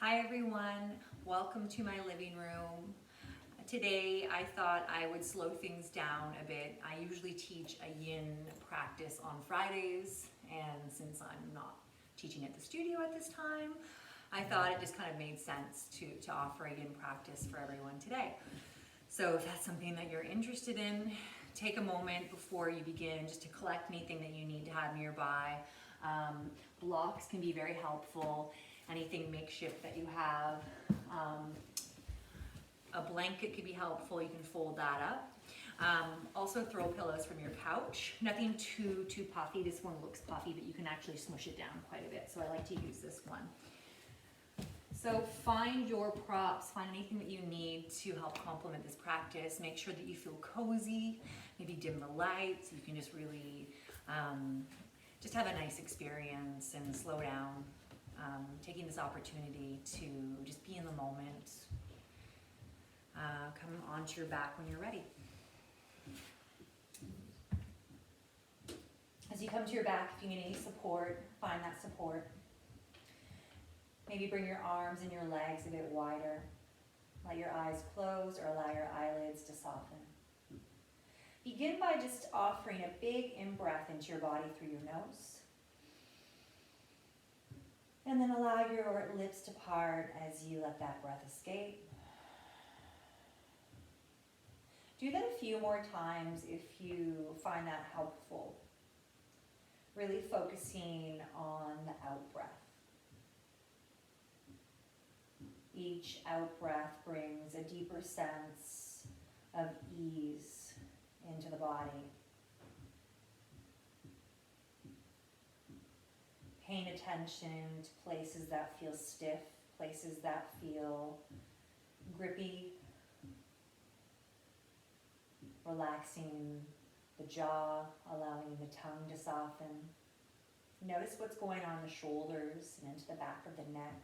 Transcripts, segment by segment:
Hi everyone, welcome to my living room. Today I thought I would slow things down a bit. I usually teach a yin practice on Fridays, and since I'm not teaching at the studio at this time, I thought it just kind of made sense to offer a yin practice for everyone today. So if that's something that you're interested in, take a moment before you begin just to collect anything that you need to have nearby. Blocks can be very helpful. Anything makeshift that you have. A blanket could be helpful, you can fold that up. Also throw pillows from your couch. Nothing too puffy. This one looks puffy, but you can actually smush it down quite a bit. So I like to use this one. So find your props, find anything that you need to help complement this practice. Make sure that you feel cozy, maybe dim the lights. You can just really just have a nice experience and slow down. Taking this opportunity to just be in the moment. Come onto your back when you're ready. As you come to your back, if you need any support, find that support. Maybe bring your arms and your legs a bit wider. Let your eyes close or allow your eyelids to soften. Begin by just offering a big in-breath into your body through your nose. And then allow your lips to part as you let that breath escape. Do that a few more times if you find that helpful. Really focusing on the out-breath. Each out-breath brings a deeper sense of ease into the body. Paying attention to places that feel stiff, places that feel grippy. Relaxing the jaw, allowing the tongue to soften. Notice what's going on in the shoulders and into the back of the neck.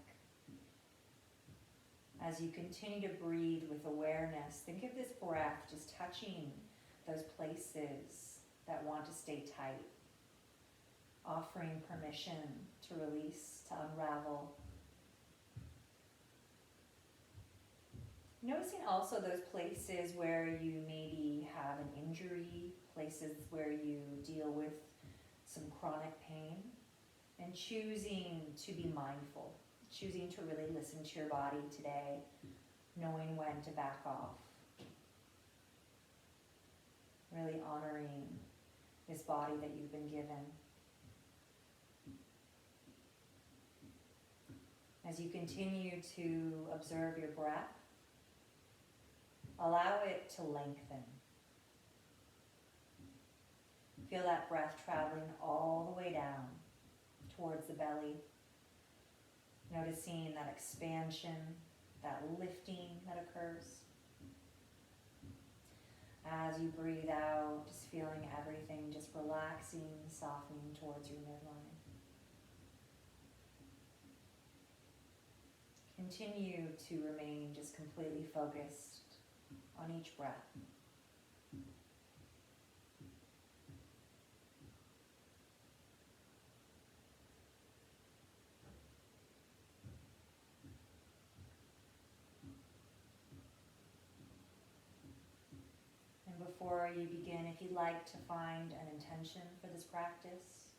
As you continue to breathe with awareness, think of this breath just touching those places that want to stay tight. Offering permission to release, to unravel. Noticing also those places where you maybe have an injury, places where you deal with some chronic pain, and choosing to be mindful, choosing to really listen to your body today, knowing when to back off. Really honoring this body that you've been given. As you continue to observe your breath, allow it to lengthen. Feel that breath traveling all the way down towards the belly. Noticing that expansion, that lifting that occurs. As you breathe out, just feeling everything just relaxing, softening towards your midline. Continue to remain just completely focused on each breath. And before you begin, if you'd like to find an intention for this practice,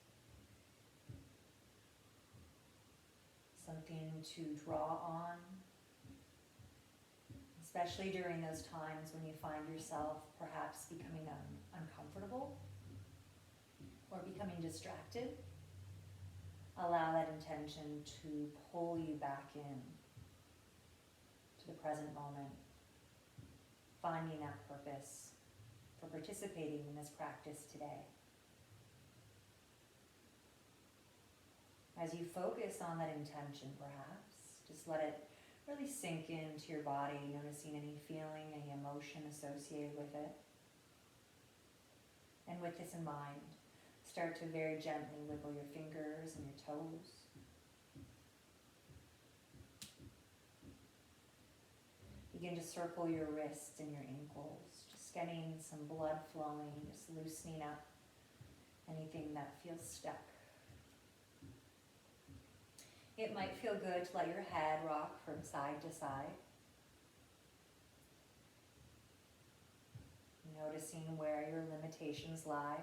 something to draw on, especially during those times when you find yourself perhaps becoming uncomfortable or becoming distracted. Allow that intention to pull you back in to the present moment, finding that purpose for participating in this practice today. As you focus on that intention, perhaps, just let it really sink into your body, noticing any feeling, any emotion associated with it. And with this in mind, start to very gently wiggle your fingers and your toes. Begin to circle your wrists and your ankles, just getting some blood flowing, just loosening up anything that feels stuck. It might feel good to let your head rock from side to side. Noticing where your limitations lie.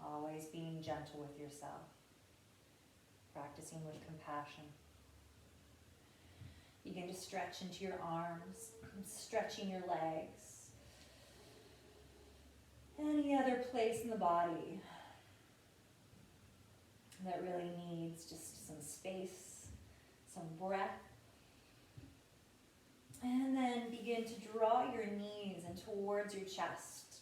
Always being gentle with yourself. Practicing with compassion. Begin to stretch into your arms, stretching your legs. Any other place in the body that really needs just some space, some breath. And then begin to draw your knees in towards your chest,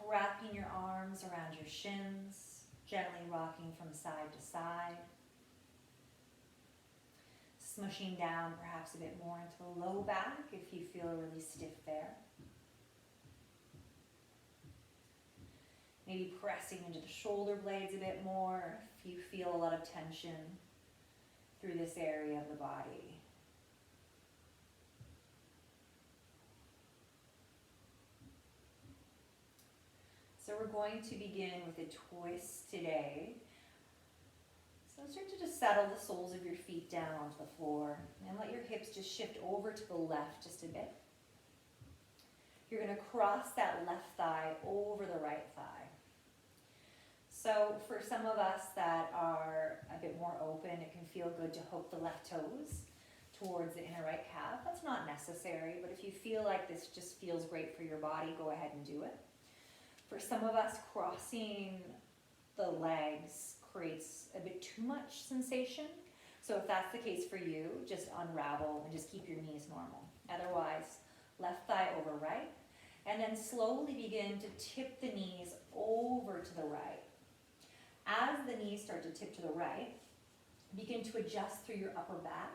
wrapping your arms around your shins, gently rocking from side to side. Smushing down perhaps a bit more into the low back if you feel really stiff there. Maybe pressing into the shoulder blades a bit more if you feel a lot of tension through this area of the body. So we're going to begin with a twist today. So start to just settle the soles of your feet down onto the floor and let your hips just shift over to the left just a bit. You're going to cross that left thigh over the right thigh. So for some of us that are a bit more open, it can feel good to hook the left toes towards the inner right calf. That's not necessary, but if you feel like this just feels great for your body, go ahead and do it. For some of us, crossing the legs creates a bit too much sensation. So if that's the case for you, just unravel and just keep your knees normal. Otherwise, left thigh over right, and then slowly begin to tip the knees over to the right. As the knees start to tip to the right, begin to adjust through your upper back,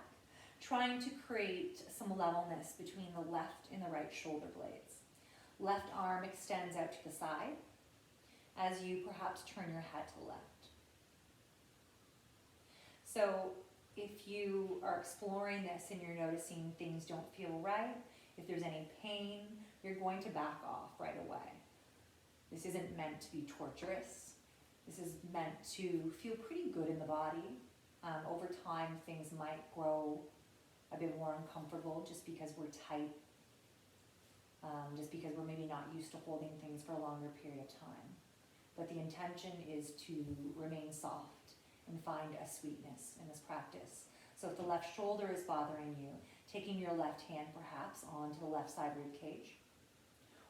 trying to create some levelness between the left and the right shoulder blades. Left arm extends out to the side as you perhaps turn your head to the left. So if you are exploring this and you're noticing things don't feel right, if there's any pain, you're going to back off right away. This isn't meant to be torturous. This is meant to feel pretty good in the body. Over time, things might grow a bit more uncomfortable just because we're tight, just because we're maybe not used to holding things for a longer period of time. But the intention is to remain soft and find a sweetness in this practice. So if the left shoulder is bothering you, taking your left hand perhaps onto the left side rib cage,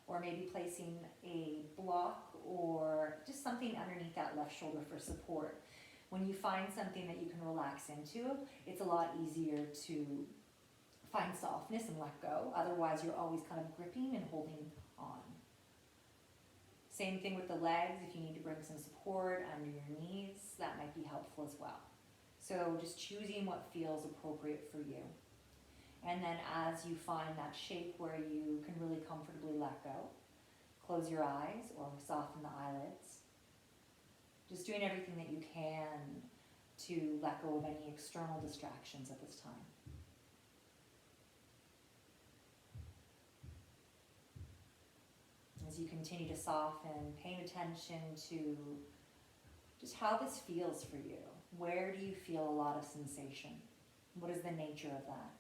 or maybe placing a block or just something underneath that left shoulder for support. When you find something that you can relax into, it's a lot easier to find softness and let go. Otherwise, you're always kind of gripping and holding on. Same thing with the legs. If you need to bring some support under your knees, that might be helpful as well. So just choosing what feels appropriate for you. And then as you find that shape where you can really comfortably let go, close your eyes or soften the eyelids. Just doing everything that you can to let go of any external distractions at this time. As you continue to soften, paying attention to just how this feels for you. Where do you feel a lot of sensation? What is the nature of that?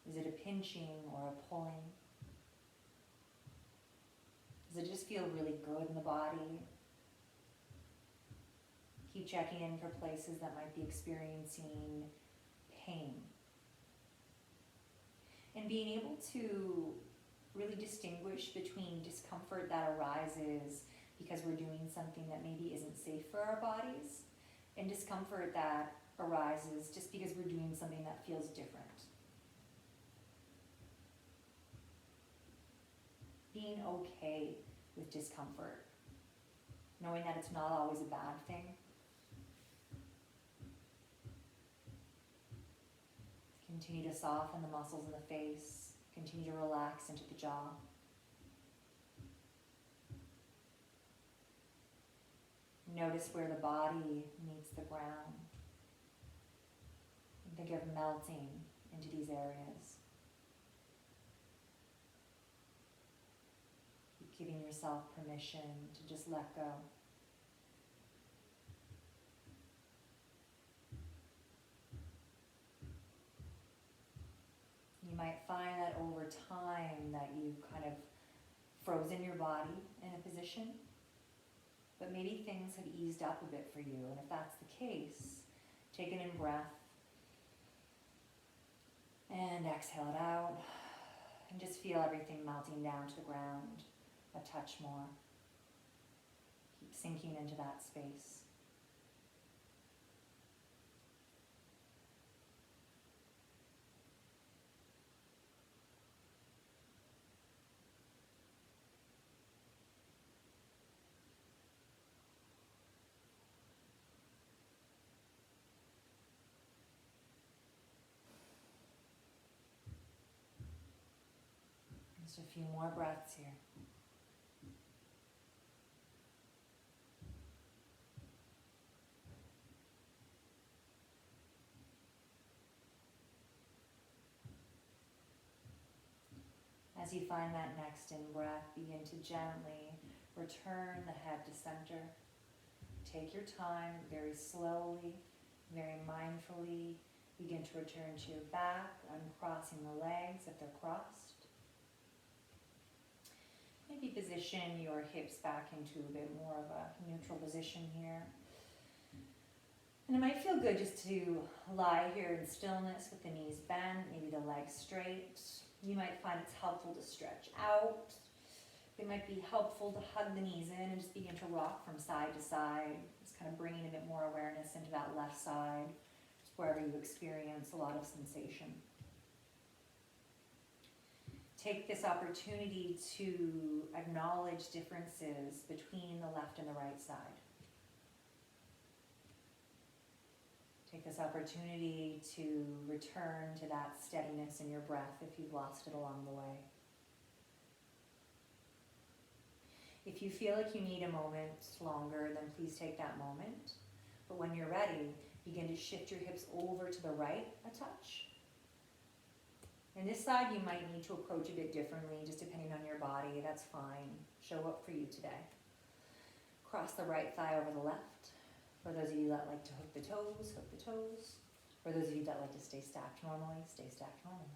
Is it a pinching or a pulling? Does it just feel really good in the body? Keep checking in for places that might be experiencing pain. And being able to really distinguish between discomfort that arises because we're doing something that maybe isn't safe for our bodies, and discomfort that arises just because we're doing something that feels different. Being okay with discomfort, knowing that it's not always a bad thing. Continue to soften the muscles in the face. Continue to relax into the jaw. Notice where the body meets the ground. And think of melting into these areas. Keep giving yourself permission to just let go. over time that you've kind of frozen your body in a position, but maybe things have eased up a bit for you. And if that's the case, take an in-breath and exhale it out, and just feel everything melting down to the ground a touch more. Keep sinking into that space. Just a few more breaths here. As you find that next in-breath, begin to gently return the head to center. Take your time, very slowly, very mindfully. Begin to return to your back, uncrossing the legs if they're crossed. Maybe position your hips back into a bit more of a neutral position here. And it might feel good just to lie here in stillness with the knees bent, maybe the legs straight. You might find it's helpful to stretch out. It might be helpful to hug the knees in and just begin to rock from side to side, just kind of bringing a bit more awareness into that left side, just wherever you experience a lot of sensation. Take this opportunity to acknowledge differences between the left and the right side. Take this opportunity to return to that steadiness in your breath if you've lost it along the way. If you feel like you need a moment longer, then please take that moment. But when you're ready, begin to shift your hips over to the right a touch. And this side you might need to approach a bit differently, just depending on your body. That's fine. Show up for you today. Cross the right thigh over the left. For those of you that like to hook the toes, hook the toes. For those of you that like to stay stacked normally, stay stacked normally.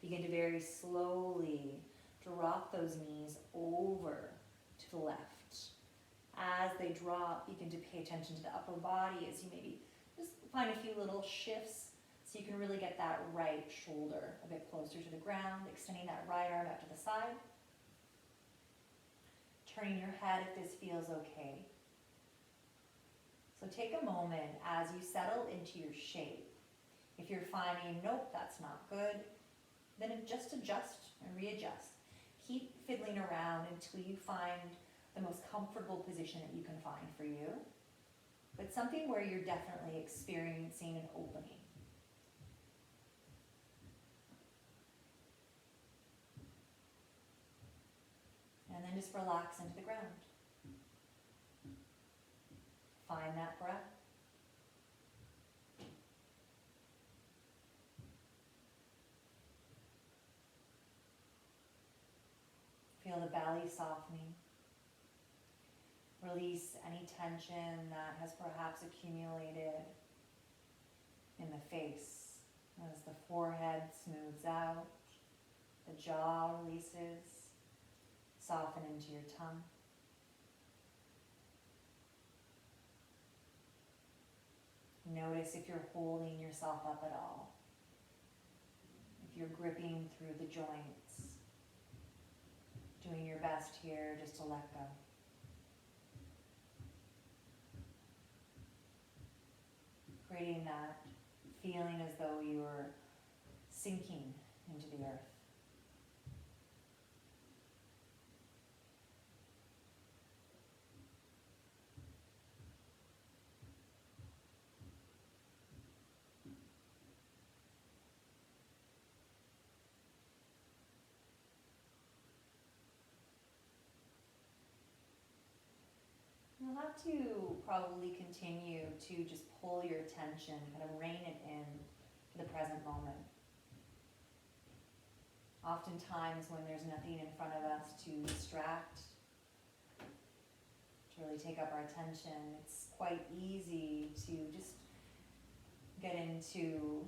Begin to very slowly drop those knees over to the left. As they drop, begin to pay attention to the upper body as you maybe just find a few little shifts so you can really get that right shoulder a bit closer to the ground, extending that right arm out to the side. Turning your head if this feels okay. So take a moment as you settle into your shape. If you're finding, nope, that's not good, then just adjust and readjust. Keep fiddling around until you find the most comfortable position that you can find for you, but something where you're definitely experiencing an opening. And then just relax into the ground. Find that breath. Feel the belly softening. Release any tension that has perhaps accumulated in the face as the forehead smooths out, the jaw releases, soften into your tongue. Notice if you're holding yourself up at all, if you're gripping through the joints, doing your best here just to let go. Creating that feeling as though you were sinking into the earth. You'll have to probably continue to just pull your attention, kind of rein it in to the present moment. Oftentimes when there's nothing in front of us to distract, to really take up our attention, it's quite easy to just get into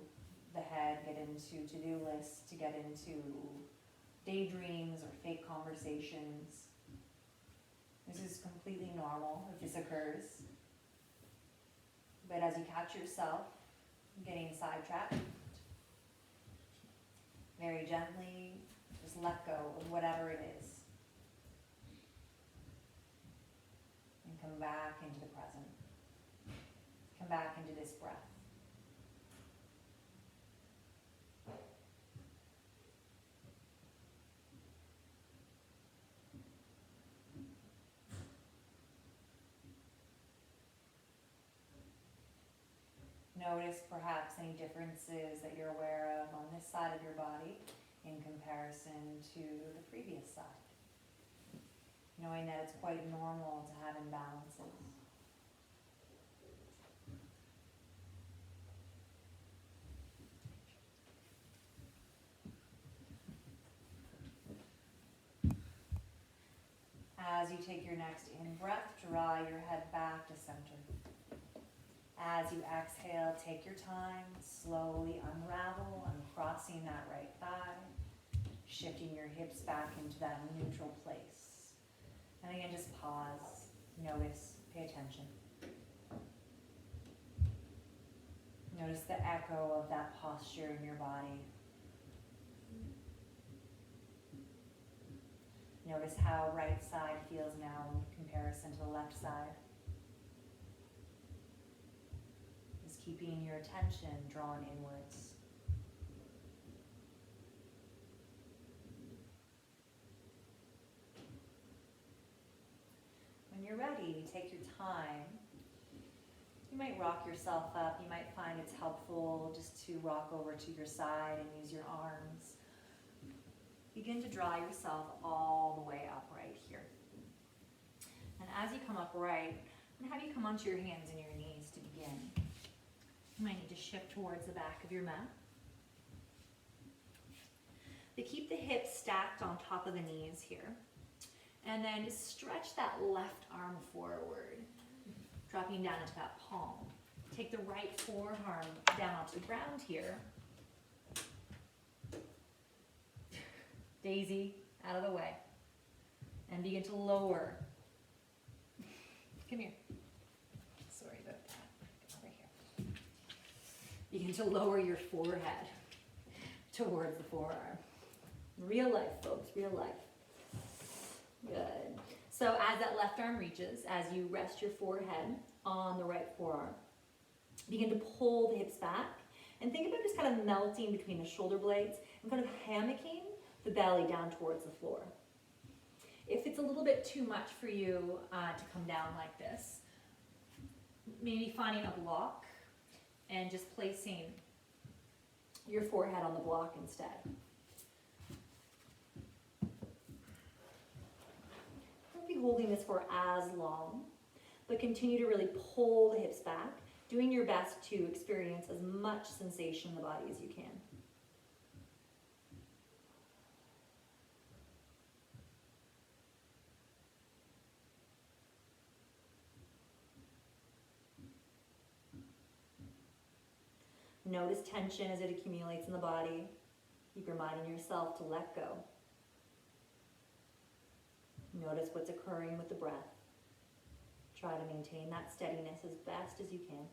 the head, get into to-do lists, to get into daydreams or fake conversations. This is completely normal if this occurs. But as you catch yourself getting sidetracked, very gently, just let go of whatever it is. And come back into the present. Come back into this breath. Notice perhaps any differences that you're aware of on this side of your body in comparison to the previous side. Knowing that it's quite normal to have imbalances. As you take your next in-breath, draw your head back to center. As you exhale, take your time, slowly unravel, uncrossing that right thigh, shifting your hips back into that neutral place. And again, just pause, notice, pay attention. Notice the echo of that posture in your body. Notice how right side feels now in comparison to the left side. Just keeping your attention drawn inwards. When you're ready, take your time. You might rock yourself up. You might find it's helpful just to rock over to your side and use your arms. Begin to draw yourself all the way upright here. And as you come upright, I'm going to have you come onto your hands and your knees to begin. You might need to shift towards the back of your mat. But keep the hips stacked on top of the knees here. And then just stretch that left arm forward, dropping down into that palm. Take the right forearm down onto the ground here. Daisy, out of the way. And begin to lower. Come here. Sorry about that. Over here. Begin to lower your forehead towards the forearm. Real life, folks, real life. Good. So as that left arm reaches, as you rest your forehead on the right forearm, begin to pull the hips back. And think about just kind of melting between the shoulder blades and kind of hammocking the belly down towards the floor. If it's a little bit too much for you to come down like this, maybe finding a block and just placing your forehead on the block instead. Don't be holding this for as long, but continue to really pull the hips back, doing your best to experience as much sensation in the body as you can. Notice tension as it accumulates in the body. Keep reminding yourself to let go. Notice what's occurring with the breath. Try to maintain that steadiness as best as you can.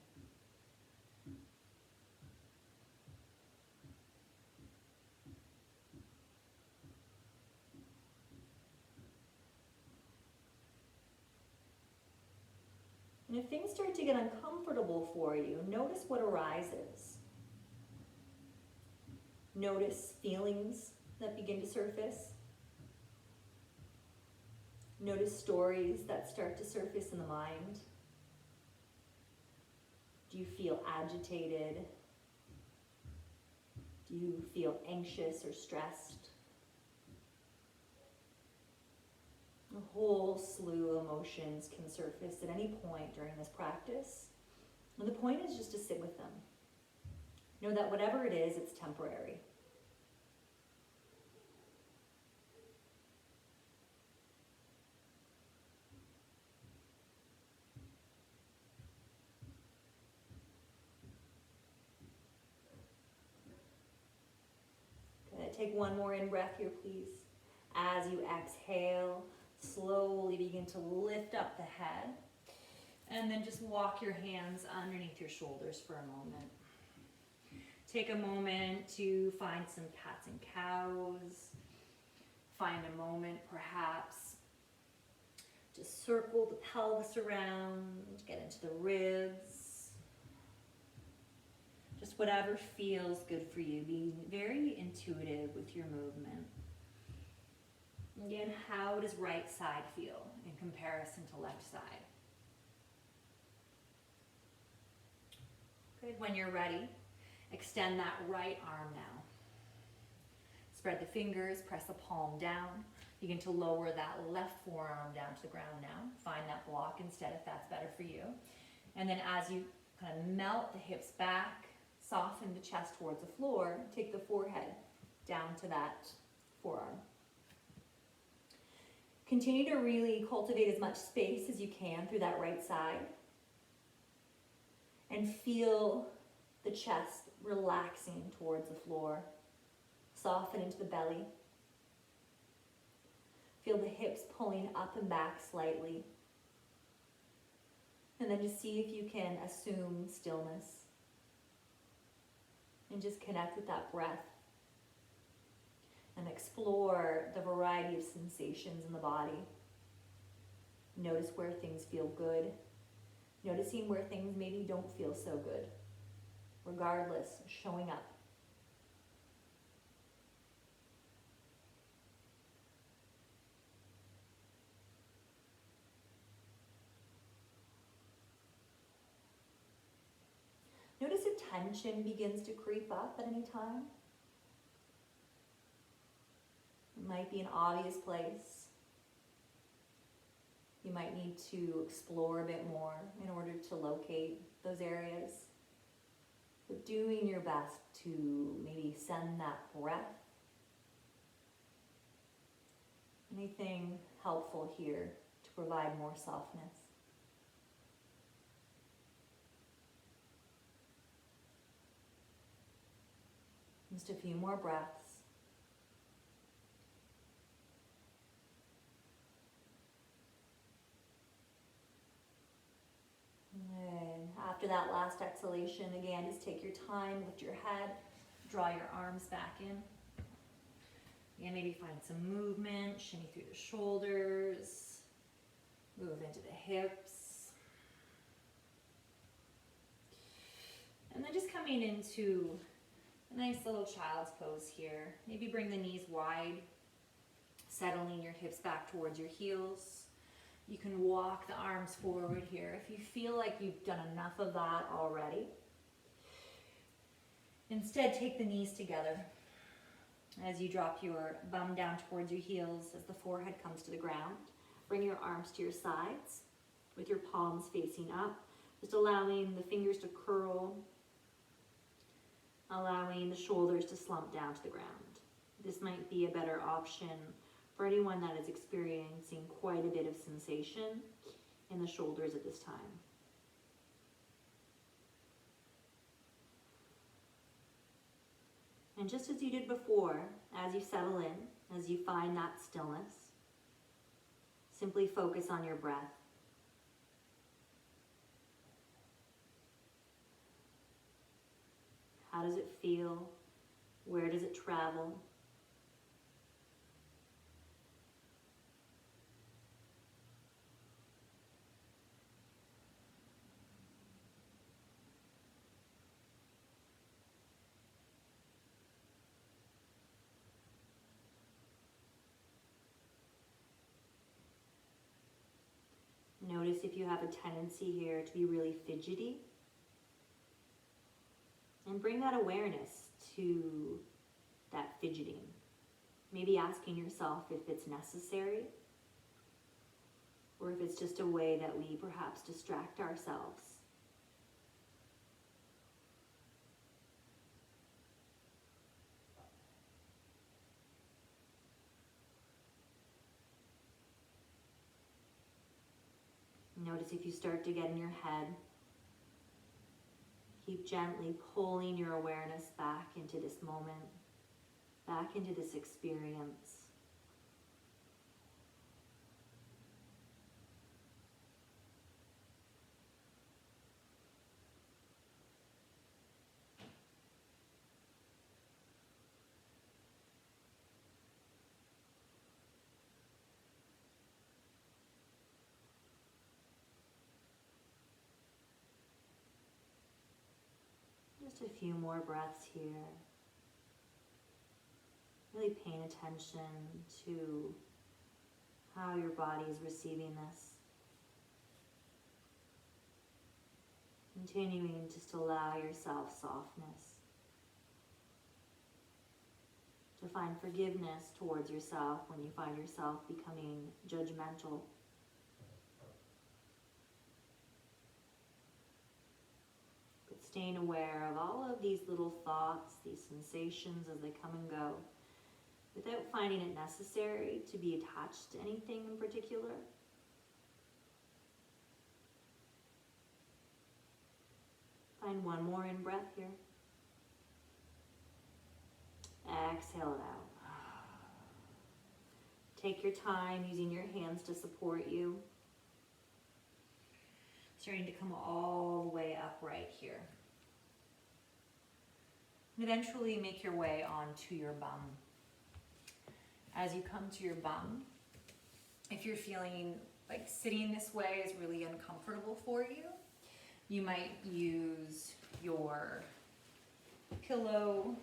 And if things start to get uncomfortable for you, notice what arises. Notice feelings that begin to surface. Notice stories that start to surface in the mind. Do you feel agitated? Do you feel anxious or stressed? A whole slew of emotions can surface at any point during this practice. And the point is just to sit with them. Know that whatever it is, it's temporary. it. Take one more in breath here, please. As you exhale, slowly begin to lift up the head. And then just walk your hands underneath your shoulders for a moment. Take a moment to find some cats and cows. Find a moment, perhaps, to circle the pelvis around, get into the ribs. Just whatever feels good for you. Being very intuitive with your movement. Again, how does right side feel in comparison to left side? Good. When you're ready, extend that right arm now. Spread the fingers, press the palm down. Begin to lower that left forearm down to the ground now. Find that block instead if that's better for you. And then as you kind of melt the hips back, soften the chest towards the floor, take the forehead down to that forearm. Continue to really cultivate as much space as you can through that right side. And feel the chest relaxing towards the floor. Soften into the belly. Feel the hips pulling up and back slightly. And then just see if you can assume stillness. And just connect with that breath. And explore the variety of sensations in the body. Notice where things feel good. Noticing where things maybe don't feel so good. Regardless, showing up. Notice if tension begins to creep up at any time. It might be an obvious place. You might need to explore a bit more in order to locate those areas. But doing your best to maybe send that breath. Anything helpful here to provide more softness. Just a few more breaths. And after that last exhalation, again, just take your time, lift your head, draw your arms back in. Again, maybe find some movement, shimmy through the shoulders, move into the hips. And then just coming into a nice little child's pose here. Maybe bring the knees wide, settling your hips back towards your heels. You can walk the arms forward here if you feel like you've done enough of that already. Instead, take the knees together as you drop your bum down towards your heels as the forehead comes to the ground. Bring your arms to your sides with your palms facing up, just allowing the fingers to curl, allowing the shoulders to slump down to the ground. This might be a better option for anyone that is experiencing quite a bit of sensation in the shoulders at this time. And just as you did before, as you settle in, as you find that stillness, simply focus on your breath. How does it feel? Where does it travel? Notice if you have a tendency here to be really fidgety. And bring that awareness to that fidgeting. Maybe asking yourself if it's necessary or if it's just a way that we perhaps distract ourselves. Notice if you start to get in your head. Keep gently pulling your awareness back into this moment. back into this experience. Just a few more breaths here. Really paying attention to how your body is receiving this. Continuing just to allow yourself softness. To find forgiveness towards yourself when you find yourself becoming judgmental. But staying aware of all of these little thoughts, these sensations as they come and go, without finding it necessary to be attached to anything in particular. Find one more in breath here. Exhale it out. Take your time using your hands to support you. Starting to come all the way upright here. And eventually make your way onto your bum. As you come to your bum, if you're feeling like sitting this way is really uncomfortable for you, you might use your pillow,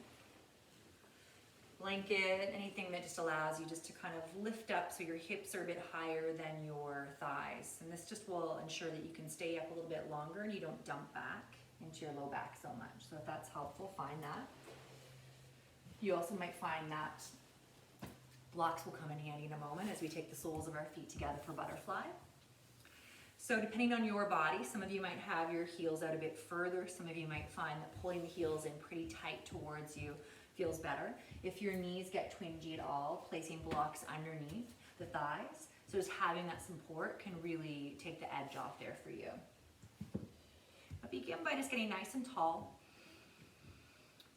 blanket, anything that just allows you just to kind of lift up so your hips are a bit higher than your thighs. And this just will ensure that you can stay up a little bit longer and you don't dump back into your low back so much. So if that's helpful, find that. You also might find that blocks will come in handy in a moment as we take the soles of our feet together for butterfly. So depending on your body, some of you might have your heels out a bit further. Some of you might find that pulling the heels in pretty tight towards you feels better. If your knees get twingy at all, placing blocks underneath the thighs, so just having that support can really take the edge off there for you. But begin by just getting nice and tall.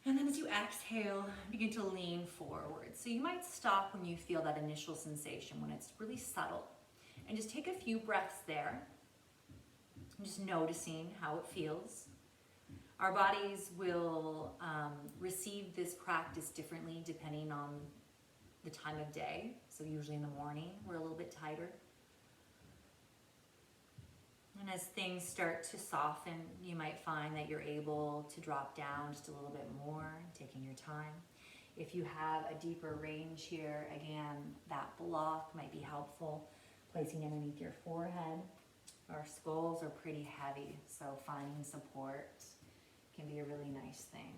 And then as you exhale, begin to lean forward. So you might stop when you feel that initial sensation, when it's really subtle. And just take a few breaths there. Just noticing how it feels. Our bodies will receive this practice differently depending on the time of day. So usually in the morning, we're a little bit tighter. And as things start to soften, you might find that you're able to drop down just a little bit more, taking your time. If you have a deeper range here, again, that block might be helpful, placing underneath your forehead. Our skulls are pretty heavy, so finding support can be a really nice thing.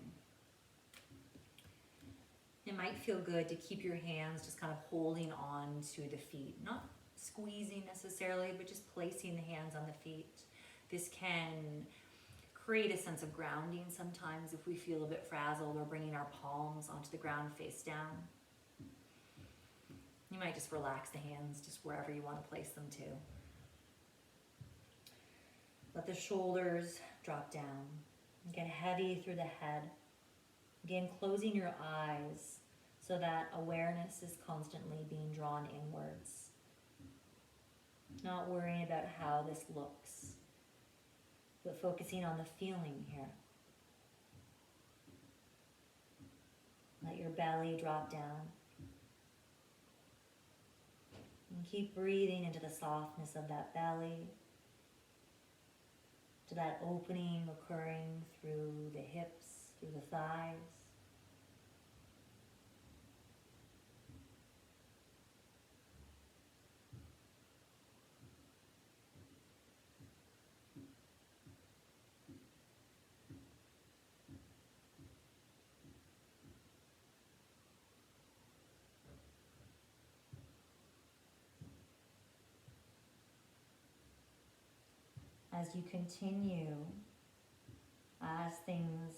It might feel good to keep your hands just kind of holding on to the feet, not squeezing necessarily, but just placing the hands on the feet. This can create a sense of grounding sometimes if we feel a bit frazzled, or bringing our palms onto the ground face down. You might just relax the hands just wherever you want to place them to. Let the shoulders drop down. Get heavy through the head. Again, closing your eyes so that awareness is constantly being drawn inwards. Not worrying about how this looks, but focusing on the feeling here. Let your belly drop down. And keep breathing into the softness of that belly, to that opening occurring through the hips, through the thighs. As you continue, as things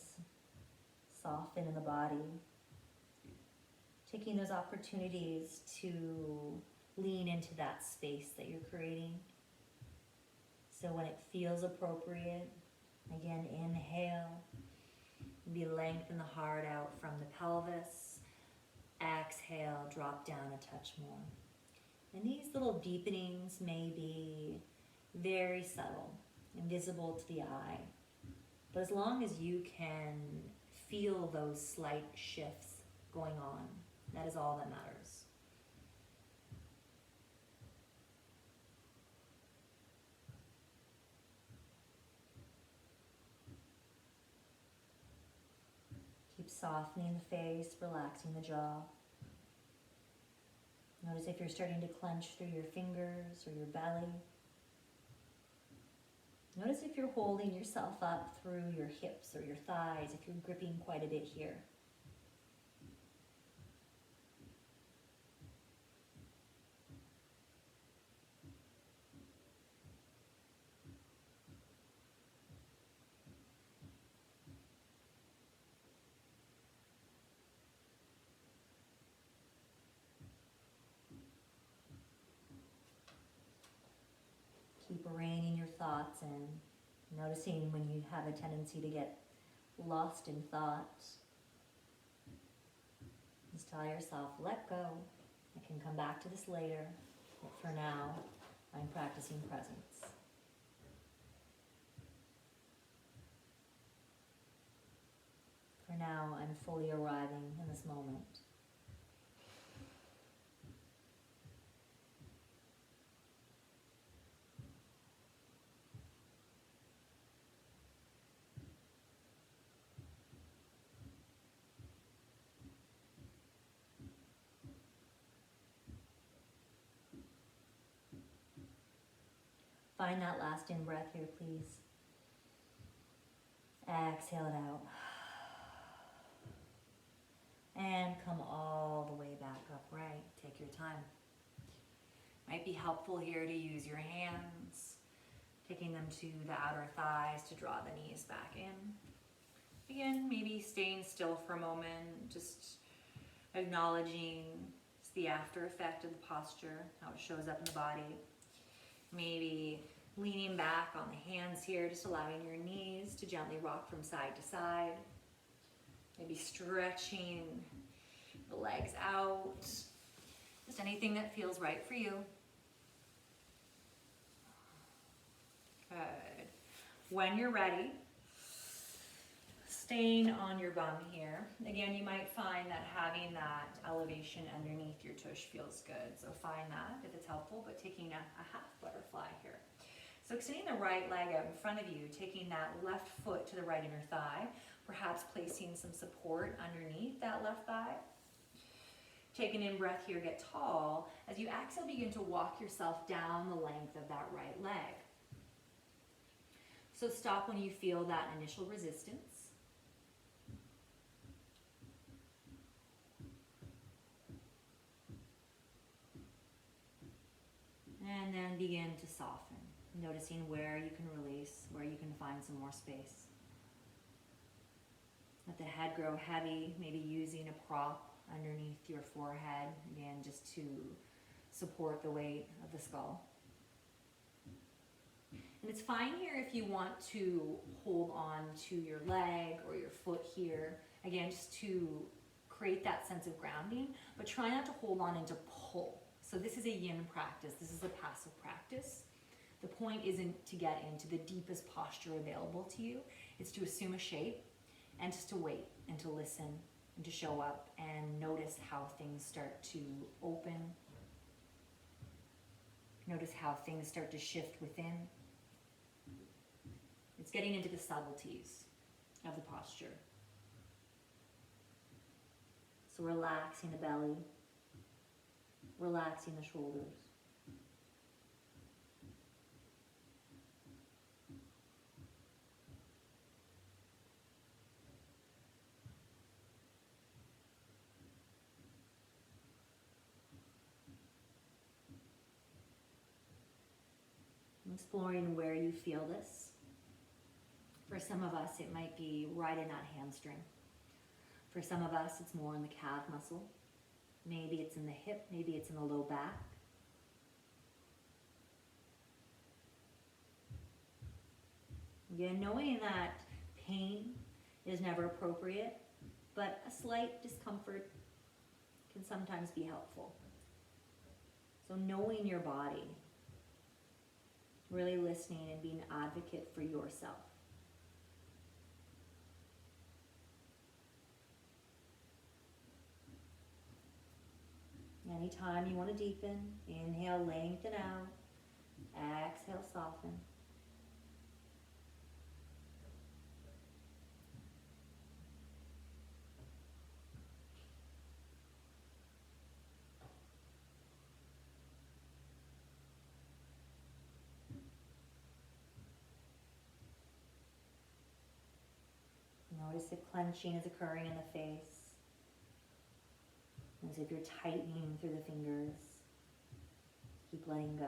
soften in the body, taking those opportunities to lean into that space that you're creating. So when it feels appropriate, again, inhale, maybe lengthen the heart out from the pelvis, Exhale, drop down a touch more. And these little deepenings may be very subtle, invisible to the eye. But as long as you can feel those slight shifts going on, that is all that matters. Keep softening the face, relaxing the jaw. Notice if you're starting to clench through your fingers or your belly. Notice if you're holding yourself up through your hips or your thighs, if you're gripping quite a bit here. Keep reining your thoughts in, noticing when you have a tendency to get lost in thought. Just tell yourself, let go. I can come back to this later, but for now, I'm practicing presence. For now, I'm fully arriving in this moment. Find that last in-breath here, please. Exhale it out. And come all the way back upright. Take your time. Might be helpful here to use your hands, taking them to the outer thighs to draw the knees back in. Again, maybe staying still for a moment, just acknowledging the after effect of the posture, how it shows up in the body. Maybe leaning back on the hands here, just allowing your knees to gently rock from side to side. Maybe stretching the legs out. Just anything that feels right for you. Good. When you're ready, staying on your bum here. Again, you might find that having that elevation underneath your tush feels good. So find that if it's helpful, but taking a half butterfly here. So extending the right leg out in front of you, taking that left foot to the right inner thigh, perhaps placing some support underneath that left thigh. Take an in-breath here, get tall. As you exhale, begin to walk yourself down the length of that right leg. So stop when you feel that initial resistance. And then begin to soften, noticing where you can release, where you can find some more space. Let the head grow heavy, maybe using a prop underneath your forehead, again, just to support the weight of the skull. And it's fine here if you want to hold on to your leg or your foot here, again, just to create that sense of grounding, but try not to hold on and to pull. So this is a yin practice. This is a passive practice. The point isn't to get into the deepest posture available to you. It's to assume a shape and just to wait and to listen and to show up and notice how things start to open. Notice how things start to shift within. It's getting into the subtleties of the posture. So relaxing the belly. Relaxing the shoulders. Exploring where you feel this. For some of us, it might be right in that hamstring. For some of us, it's more in the calf muscle. Maybe it's in the hip, maybe it's in the low back. Again, knowing that pain is never appropriate, but a slight discomfort can sometimes be helpful. So knowing your body, really listening and being an advocate for yourself. Anytime you want to deepen, inhale, lengthen out. Exhale, soften. Notice if clenching is occurring in the face. As if you're tightening through the fingers. Keep letting go.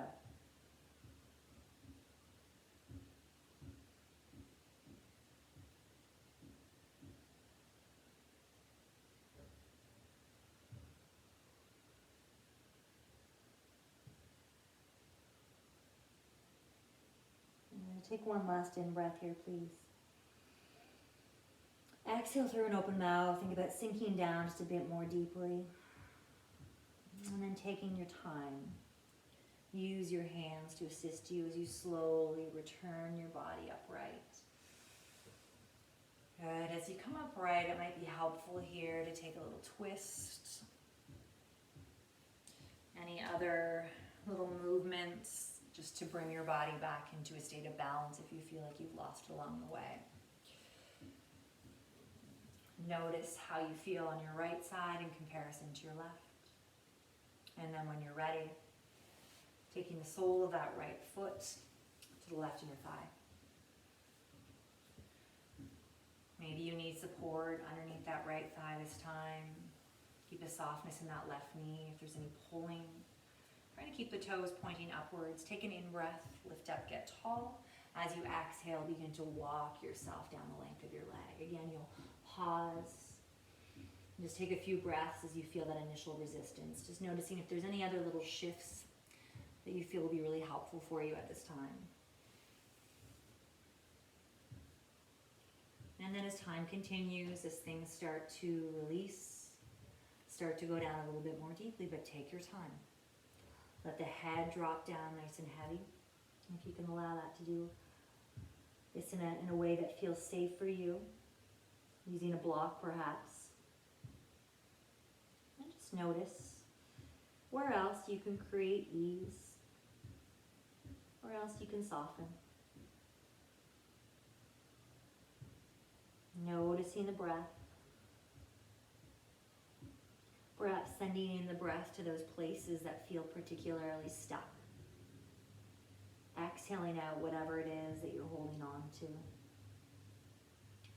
Take one last in-breath here, please. Exhale through an open mouth. Think about sinking down just a bit more deeply. And then taking your time. Use your hands to assist you as you slowly return your body upright. Good. As you come upright, it might be helpful here to take a little twist. Any other little movements just to bring your body back into a state of balance if you feel like you've lost along the way. Notice how you feel on your right side in comparison to your left. And then when you're ready, taking the sole of that right foot to the left of your thigh. Maybe you need support underneath that right thigh this time. Keep a softness in that left knee if there's any pulling. Trying to keep the toes pointing upwards. Take an in-breath, lift up, get tall. As you exhale, begin to walk yourself down the length of your leg. Again, you'll pause. And just take a few breaths as you feel that initial resistance. Just noticing if there's any other little shifts that you feel will be really helpful for you at this time. And then as time continues, as things start to release, start to go down a little bit more deeply, but take your time. Let the head drop down nice and heavy. If you can allow that to do this in a way that feels safe for you, using a block perhaps. And just notice where else you can create ease, where else you can soften. Noticing the breath. Perhaps sending in the breath to those places that feel particularly stuck. Exhaling out whatever it is that you're holding on to.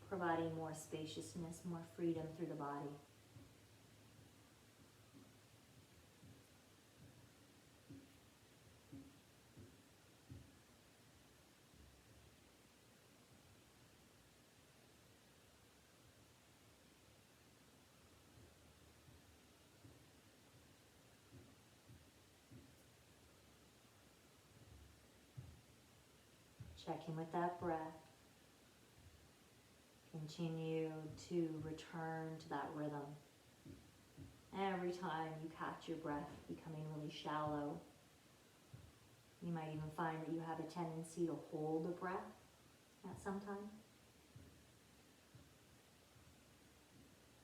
Providing more spaciousness, more freedom through the body. Checking with that breath. Continue to return to that rhythm. Every time you catch your breath becoming really shallow, you might even find that you have a tendency to hold the breath at some time.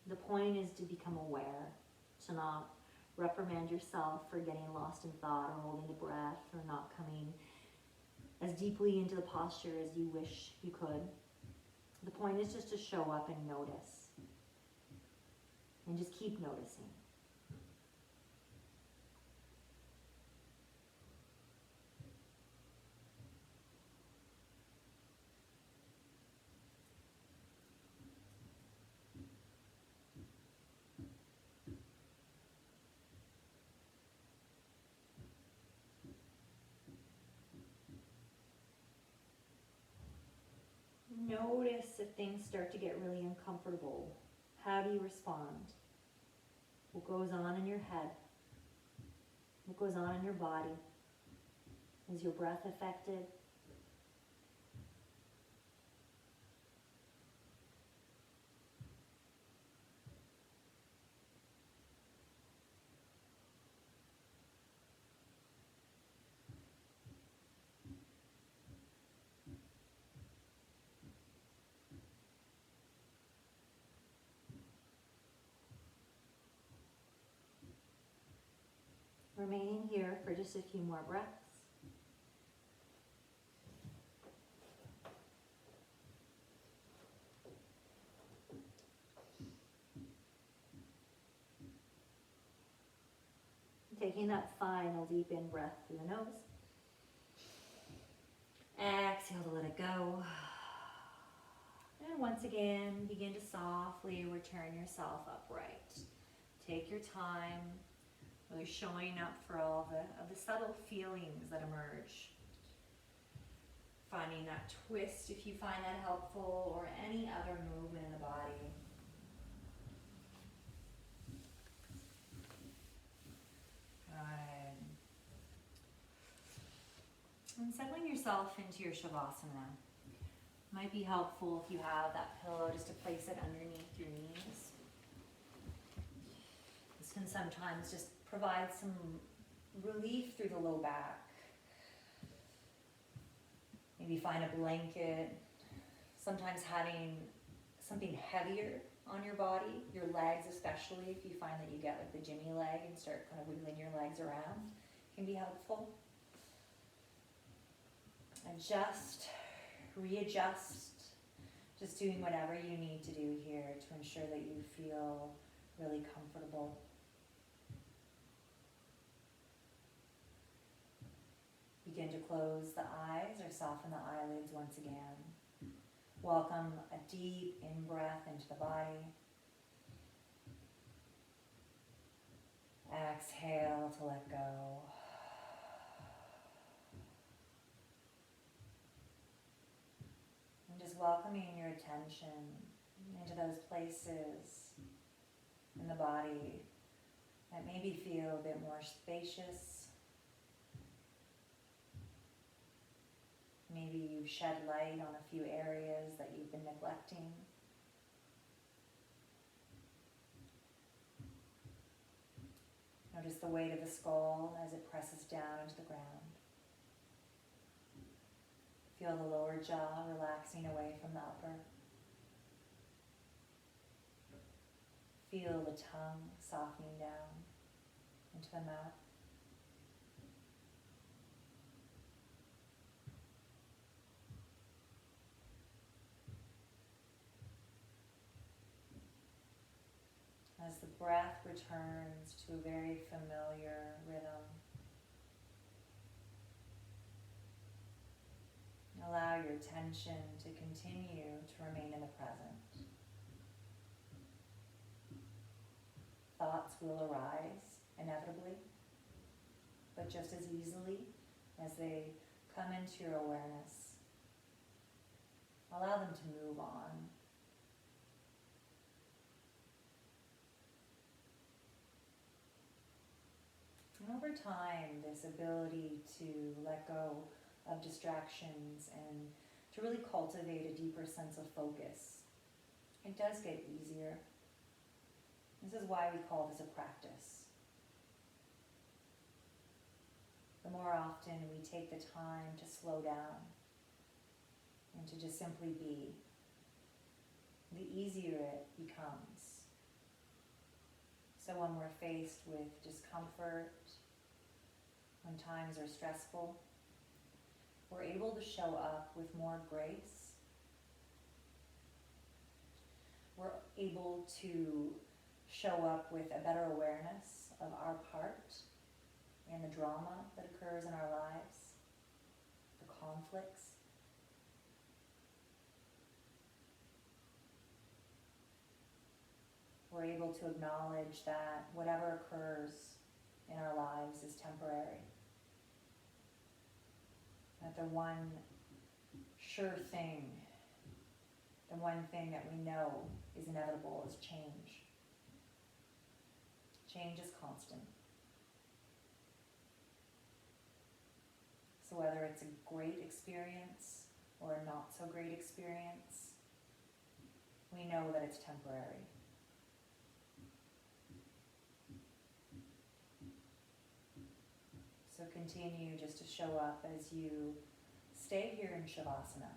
The point is to become aware, to not reprimand yourself for getting lost in thought or holding the breath or not coming as deeply into the posture as you wish you could. The point is just to show up and notice. And just keep noticing. Notice if things start to get really uncomfortable. How do you respond? What goes on in your head? What goes on in your body? Is your breath affected? Remaining here for just a few more breaths. Taking that final deep in breath through the nose. Exhale to let it go. And once again, begin to softly return yourself upright. Take your time, really showing up for all of the subtle feelings that emerge. Finding that twist if you find that helpful, or any other movement in the body. Good. And settling yourself into your shavasana. Might be helpful if you have that pillow just to place it underneath your knees. This can sometimes just provide some relief through the low back. Maybe find a blanket. Sometimes having something heavier on your body, your legs especially, if you find that you get like the Jimmy leg and start kind of wiggling your legs around, can be helpful. Adjust, readjust, just doing whatever you need to do here to ensure that you feel really comfortable. Begin to close the eyes or soften the eyelids once again. Welcome a deep in-breath into the body. Exhale to let go. And just welcoming your attention into those places in the body that maybe feel a bit more spacious. Maybe you've shed light on a few areas that you've been neglecting. Notice the weight of the skull as it presses down into the ground. Feel the lower jaw relaxing away from the upper. Feel the tongue softening down into the mouth. As the breath returns to a very familiar rhythm, allow your attention to continue to remain in the present. Thoughts will arise inevitably, but just as easily as they come into your awareness, allow them to move on. And over time, this ability to let go of distractions and to really cultivate a deeper sense of focus, it does get easier. This is why we call this a practice. The more often we take the time to slow down and to just simply be, the easier it becomes. So when we're faced with discomfort, when times are stressful, we're able to show up with more grace. We're able to show up with a better awareness of our part and the drama that occurs in our lives, the conflicts. We're able to acknowledge that whatever occurs in our lives is temporary. That the one sure thing, the one thing that we know is inevitable is change. Change is constant. So whether it's a great experience or a not so great experience, we know that it's temporary. So continue just to show up as you stay here in shavasana.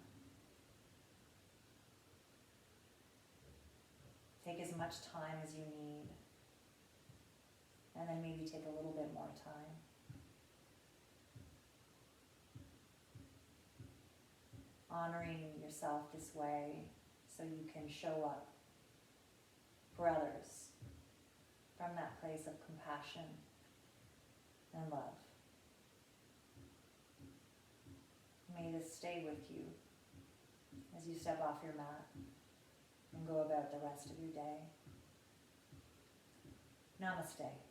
Take as much time as you need. And then maybe take a little bit more time. Honoring yourself this way so you can show up for others from that place of compassion and love. May this stay with you as you step off your mat and go about the rest of your day. Namaste.